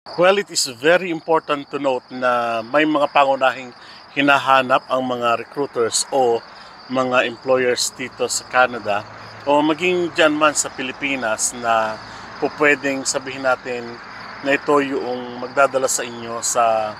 Well, it is very important to note na may mga pangunahing hinahanap ang mga recruiters o mga employers dito sa Canada o maging dyan man sa Pilipinas na pwedeng sabihin natin na ito yung magdadala sa inyo sa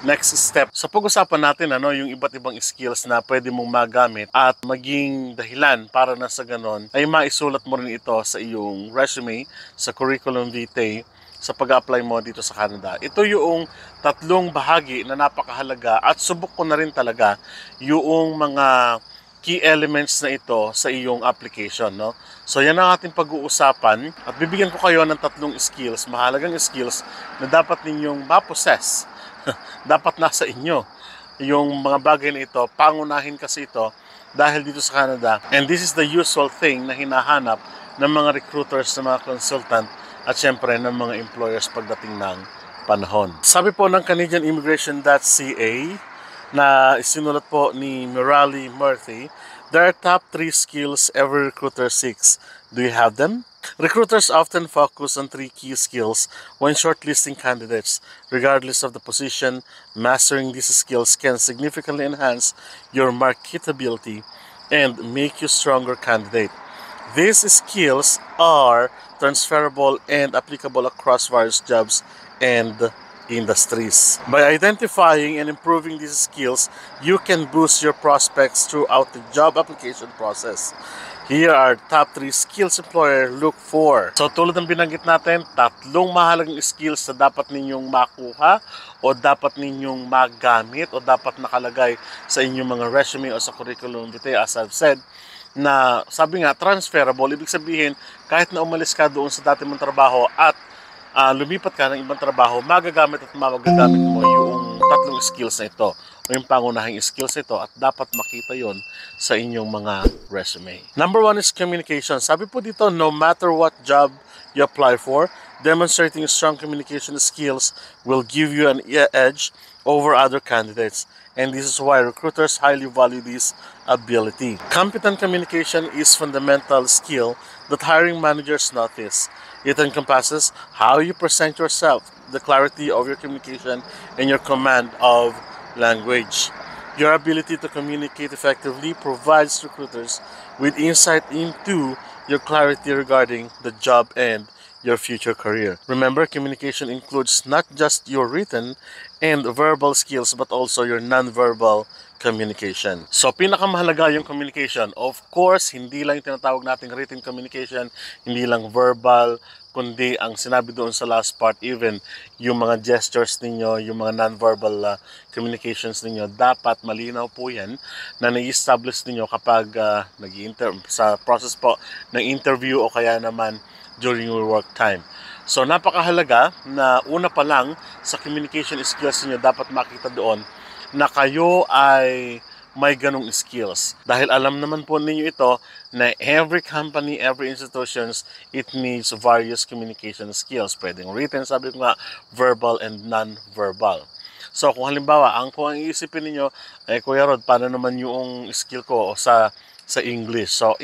next step. Sa pag-usapan natin yung iba't ibang skills na pwede mong magamit at maging dahilan para na sa ganon ay maisulat mo rin ito sa iyong resume, sa curriculum vitae, sa pag-apply mo dito sa Canada. Ito yung tatlong bahagi na napakahalaga at subok ko na rin talaga yung mga key elements na ito sa iyong application. No? So yan ang ating pag-uusapan at bibigyan ko kayo ng tatlong skills, mahalagang skills na dapat ninyong ma-possess. Dapat nasa inyo yung mga bagay na ito, pangunahin kasi ito dahil dito sa Canada. And this is the usual thing na hinahanap ng mga recruiters, ng mga consultant, at syempre ng mga employers pagdating ng panahon. Sabi po ng CanadianImmigration.ca na isinulat po ni Murali Murthy, there are top 3 skills every recruiter seeks. Do you have them? Recruiters often focus on 3 key skills when shortlisting candidates. Regardless of the position, mastering these skills can significantly enhance your marketability and make you a stronger candidate. These skills are transferable and applicable across various jobs and industries. By identifying and improving these skills, you can boost your prospects throughout the job application process. Here are top 3 skills employer look for. So tulad ng binanggit natin, tatlong mahalagang skills na dapat ninyong makuha o dapat ninyong magamit o dapat nakalagay sa inyong mga resume o sa curriculum vitae, as I've said, na sabi nga transferable, ibig sabihin kahit na umalis ka doon sa dati mong trabaho at lumipat ka ng ibang trabaho, magagamit at magagamit mo yung tatlong skills na ito o yung pangunahing skills na ito at dapat makita yon sa inyong mga resume. Number 1 is communication. Sabi po dito, no matter what job you apply for, demonstrating strong communication skills will give you an edge over other candidates. And this is why recruiters highly value this ability. Competent communication is fundamental skill that hiring managers notice. It encompasses how you present yourself, the clarity of your communication, and your command of language. Your ability to communicate effectively provides recruiters with insight into your clarity regarding the job and your future career. Remember, communication includes not just your written and verbal skills but also your non-verbal communication. So, pinakamahalaga yung communication. Of course, hindi lang yung tinatawag nating written communication, hindi lang verbal, kundi ang sinabi doon sa last part, even yung mga gestures ninyo, yung mga non-verbal communications ninyo, dapat malinaw po yan na nai-establish ninyo kapag sa process po ng interview o kaya naman during your work time. So, napakahalaga na una pa lang sa communication skills niyo dapat makita doon na kayo ay may ganong skills. Dahil alam naman po ninyo ito na every company, every institutions, it needs various communication skills. Pwedeng written, sabi ko nga, verbal and non-verbal. So, kung halimbawa, kung ang iisipin ninyo, Kuya Rod, paano naman yung skill ko sa English. So,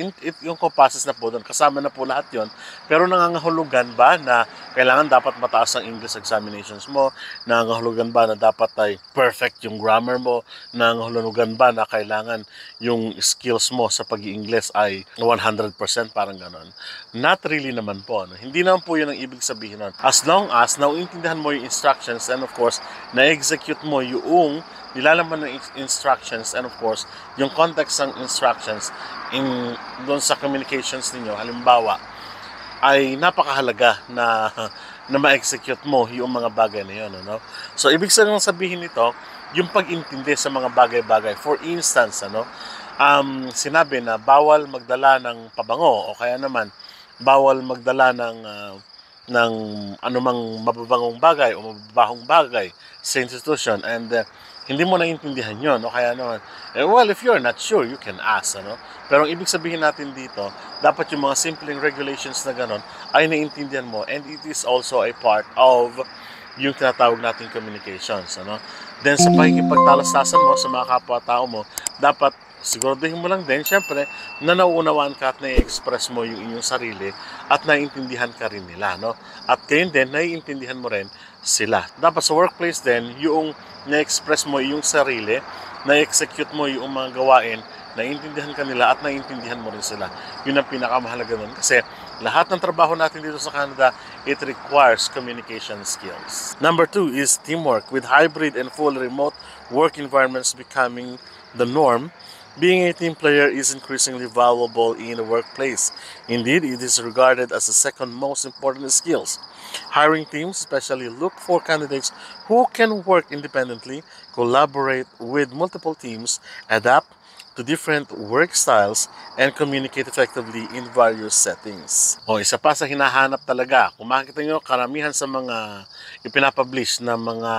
yung compasses na po doon, kasama na po lahat yon. Pero nangangahulugan ba na kailangan dapat mataas ang English examinations mo? Nangangahulugan ba na dapat ay perfect yung grammar mo? Nangangahulugan ba na kailangan yung skills mo sa pag-i-English ay 100%, parang ganon? Not really naman po. No? Hindi naman po yun ang ibig sabihin nun. As long as nauintindihan mo yung instructions and of course, na-execute mo yung nilalaman ng instructions and of course, yung context ng instructions doon sa communications ninyo, halimbawa, ay napakahalaga na ma-execute mo yung mga bagay na yun. No? So, ibig sabihin nito, yung pag-intindi sa mga bagay-bagay. For instance, sinabi na bawal magdala ng pabango o kaya naman, bawal magdala ng anumang mababangong bagay o mababahong bagay sa institution and hindi mo naiintindihan yun, o kaya naman, well, if you're not sure, you can ask, Pero ang ibig sabihin natin dito, dapat yung mga simpleng regulations na ganon ay naiintindihan mo and it is also a part of yung tinatawag nating communications, Then sa pakikipagtalastasan mo sa mga kapwa-tao mo, dapat siguraduhin mo lang din, syempre, na nauunawaan ka at na-express mo yung inyong sarili at naiintindihan ka rin nila, no? At kayo din, naiintindihan mo rin sila. Dapat sa workplace din, yung na-express mo yung sarili, na-execute mo yung mga gawain, naiintindihan ka nila at naiintindihan mo rin sila. Yun ang pinakamahalaga nun. Kasi lahat ng trabaho natin dito sa Canada, it requires communication skills. Number 2 is teamwork. With hybrid and full remote work environments becoming the norm, being a team player is increasingly valuable in the workplace. Indeed, it is regarded as the second most important skills. Hiring teams especially look for candidates who can work independently, collaborate with multiple teams, adapt to different work styles, and communicate effectively in various settings. O, isa pa sa hinahanap talaga, kung makikita nyo, karamihan sa mga ipinapublish na mga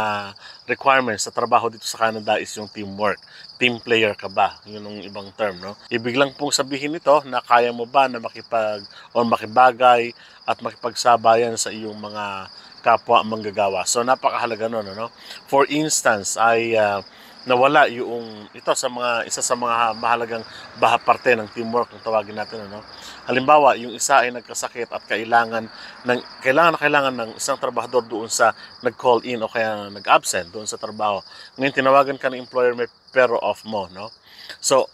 requirements sa trabaho dito sa Canada is yung teamwork. Team player ka ba? Yun ang ibang term, no? Ibig lang pong sabihin nito na kaya mo ba na makibagay at makipagsabayan sa iyong mga kapwa manggagawa. So, napakahalaga nun, ano? For instance, ay nawala yung ito sa isa sa mga mahalagang parte ng teamwork kung tawagin natin, ano. Halimbawa, yung isa ay nagkasakit at kailangan ng isang trabahador doon sa nag-call in o kaya nag-absent doon sa trabaho. Ngayon tinawagan ka ng employer, may pero off mo, no. So,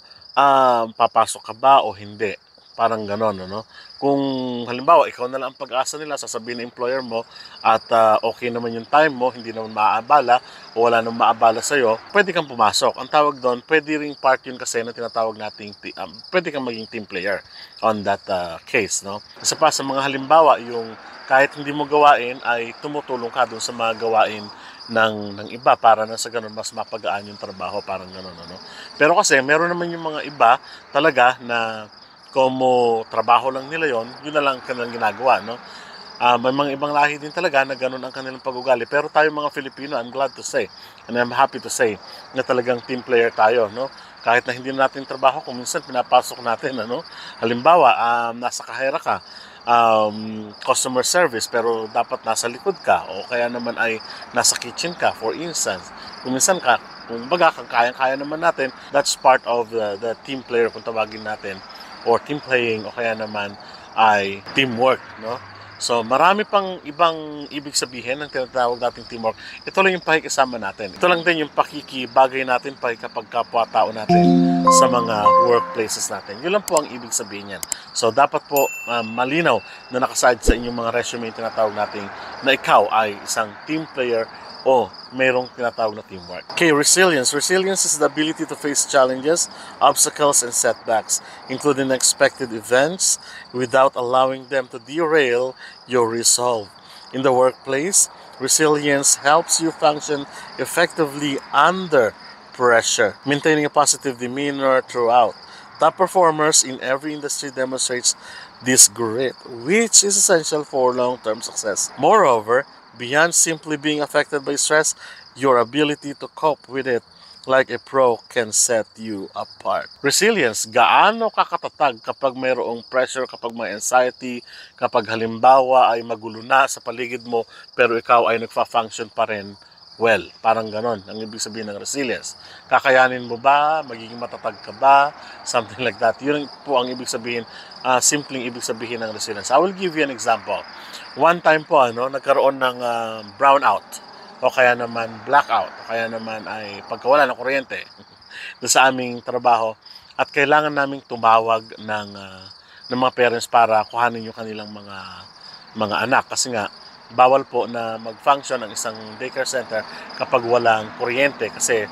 papasok ka ba o hindi? Parang ganon, no. Kung halimbawa, ikaw na lang ang pag-asa nila, sasabihin ng employer mo at okay naman yung time mo, hindi naman maaabala o wala nang maabala sa'yo, pwede kang pumasok. Ang tawag doon, pwede ring part yun kasi na tinatawag nating, pwede kang maging team player on that case, no? Isa pa sa mga halimbawa, yung kahit hindi mo gawain ay tumutulong ka doon sa mga gawain ng iba para na sa ganun mas mapagaan yung trabaho, parang ganun, ano? Pero kasi meron naman yung mga iba talaga na como trabaho lang nila yun na lang kanilang ginagawa, no? May mga ibang lahi din talaga na ganun ang kanilang pag-ugali. Pero tayo mga Filipino, I'm glad to say, and I'm happy to say, na talagang team player tayo, no? Kahit na hindi natin trabaho, kung minsan pinapasok natin, ano? Halimbawa, nasa kahera ka, customer service, pero dapat nasa likod ka, o kaya naman ay nasa kitchen ka, for instance. Kung minsan kung baga, kaya naman natin, that's part of the team player kung tawagin natin, or team playing, o kaya naman ay teamwork, no? So, marami pang ibang ibig sabihin ng tinatawag nating teamwork. Ito lang yung pakikisama natin. Ito lang din yung pakikibagay natin pakikapagkapwa-tao natin sa mga workplaces natin. Yun lang po ang ibig sabihin yan. So, dapat po malinaw na nakasaad sa inyong mga resume yung tinatawag natin na ikaw ay isang team player o mayroong tinatawag na teamwork. Okay, resilience. Resilience is the ability to face challenges, obstacles, and setbacks, including unexpected events, without allowing them to derail your resolve. In the workplace, resilience helps you function effectively under pressure, maintaining a positive demeanor throughout. Top performers in every industry demonstrates this grit, which is essential for long-term success. Moreover, beyond simply being affected by stress, your ability to cope with it like a pro can set you apart. Resilience, gaano ka katatag kapag mayroong pressure, kapag may anxiety, kapag halimbawa ay magulo na sa paligid mo, pero ikaw ay nagfa-function pa rin well. Parang ganon ang ibig sabihin ng resilience. Kakayanin mo ba? Magiging matatag ka ba? Something like that. Yun po ang ibig sabihin, simpleng ibig sabihin ng resilience. I will give you an example. One time po, nagkaroon ng brownout o kaya naman blackout o kaya naman ay pagkawala ng kuryente doon sa aming trabaho at kailangan naming tumawag ng mga parents para kuhanin yung kanilang mga anak kasi nga bawal po na mag-function ang isang daycare center kapag walang kuryente kasi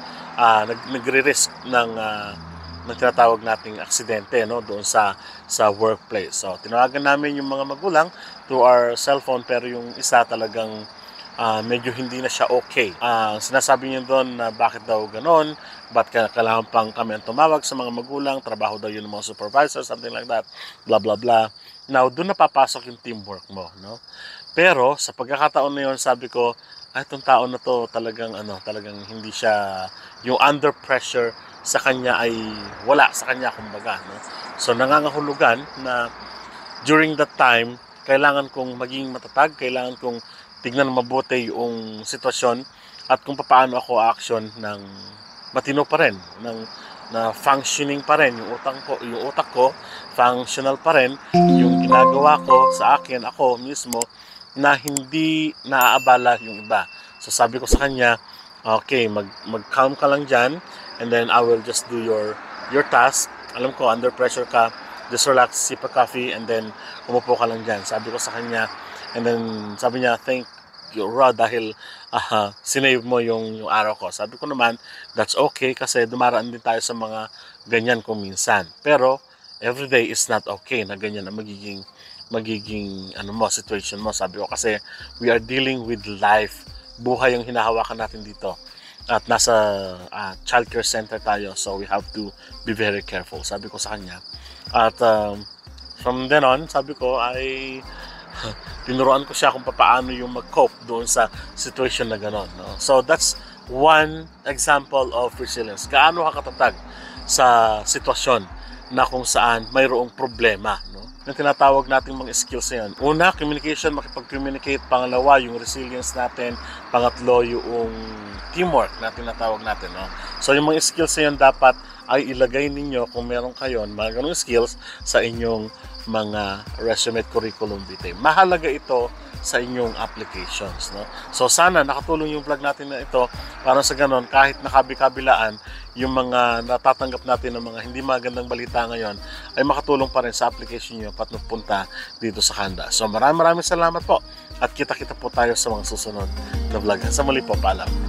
nagre-risk ng tinatawag nating aksidente, no, doon sa workplace. So tinawagan namin yung mga magulang through our cellphone, pero yung isa talagang medyo hindi na siya okay. Sinasabi niya doon na bakit daw ganon, bakit kailangan pang kami ang tumawag sa mga magulang, trabaho daw yun ng mga supervisor, something like that, blah blah blah. Now doon napapasok yung teamwork mo, no? Pero sa pagkakataon na yun, sabi ko, itong tao na to talagang hindi siya yung under pressure sa kanya ay wala sa kanya, kumbaga, no? So nangangahulugan na during that time kailangan kong maging matatag, kailangan kong tignan mabuti yung sitwasyon at kung paano ako action ng matino pa rin, ng na functioning pa rin yung utak ko functional pa rin, yung ginagawa ko sa akin, ako mismo, na hindi naaabala yung iba. So sabi ko sa kanya, okay, mag-calm ka lang dyan, and then I will just do your task. Alam ko, under pressure ka, just relax, sip a coffee, and then umupo ka lang dyan. Sabi ko sa kanya, and then sabi niya, thank you, Rod, dahil sinave mo yung araw ko. Sabi ko naman, that's okay, kasi dumaraan din tayo sa mga ganyan kung minsan. Pero, everyday is not okay na ganyan na magiging situation mo. Sabi ko kasi we are dealing with life. Buhay yung hinahawakan natin dito. At nasa childcare center tayo, so we have to be very careful. Sabi ko sa kanya. At from then on, sabi ko ay tinuruan ko siya kung paano yung mag-cope doon sa situation na gano'n. No? So that's one example of resilience. Gaano ka katatag sa sitwasyon na kung saan mayroong problema, no? Yung tinatawag nating mga skills na yan. Una, communication, makipag-communicate. Pangalawa, yung resilience natin. Pangatlo, yung teamwork na tinatawag natin, no? So, yung mga skills na yan dapat ay ilagay ninyo kung meron kayo mga ganung skills sa inyong mga resume at curriculum vitae. Mahalaga ito sa inyong applications, no? So sana nakatulong yung vlog natin na ito para sa ganon, kahit nakabi-kabilaan yung mga natatanggap natin ng mga hindi magandang balita ngayon ay makatulong pa rin sa application nyo pat magpunta dito sa Canada. So maraming salamat po at kita-kita po tayo sa mga susunod na vlog. Sa muli po, paalam.